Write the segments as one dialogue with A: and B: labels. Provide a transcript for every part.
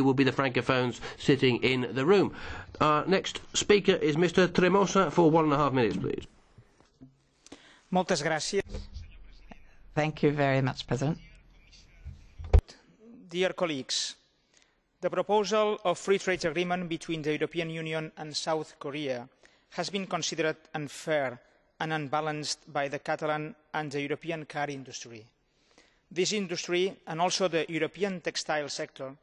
A: will be the francophones sitting in the room. Our next speaker is Mr. Tremosa for 1.5 minutes, please.
B: Moltes gràcies.
C: Thank you very much, President.
B: Dear colleagues, the proposal of free trade agreement between the European Union and South Korea has been considered unfair and unbalanced by the Catalan and the European car industry. This industry and also the European textile sector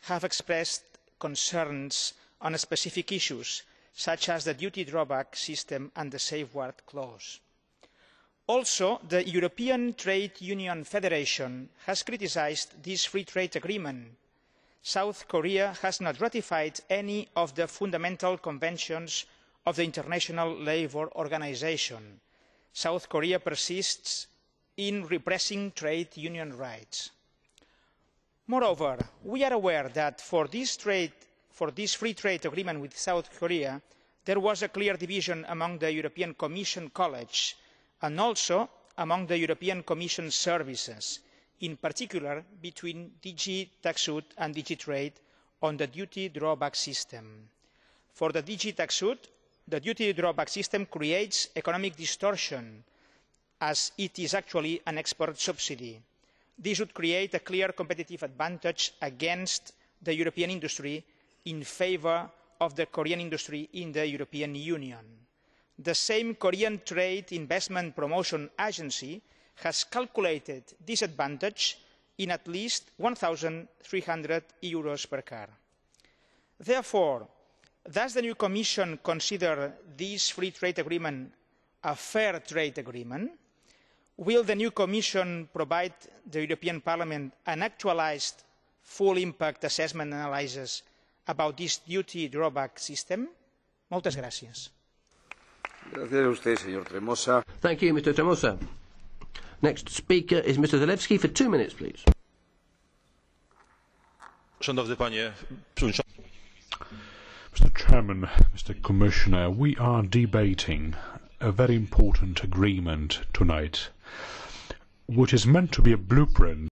B: have expressed concerns on specific issues such as the duty drawback system and the safeguard clause. Also, the European Trade Union Federation has criticised this free trade agreement. South Korea has not ratified any of the fundamental conventions of the International Labour Organization. South Korea persists in repressing trade union rights. Moreover, we are aware that for this free trade agreement with South Korea, there was a clear division among the European Commission College and also among the European Commission services, in particular between DG TaxUD and DG Trade on the duty drawback system. For the DG TaxUD, the duty drawback system creates economic distortion as it is actually an export subsidy. This would create a clear competitive advantage against the European industry in favour of the Korean industry in the European Union. The same Korean Trade Investment Promotion Agency has calculated this advantage in at least €1,300 per car. Therefore, does the new Commission consider this free trade agreement a fair trade agreement? Will the new Commission provide the European Parliament an actualised full impact assessment analysis about this duty drawback system? Moltes gràcies.
D: Gracias a usted, señor Tremosa.
A: Thank you, Mr. Tremosa. Next speaker is Mr. Zalewski for 2 minutes, please.
E: Szanowny panie przewodniczący.
F: Mr. Chairman, Mr. Commissioner, we are debating a very important agreement tonight, which is meant to be a blueprint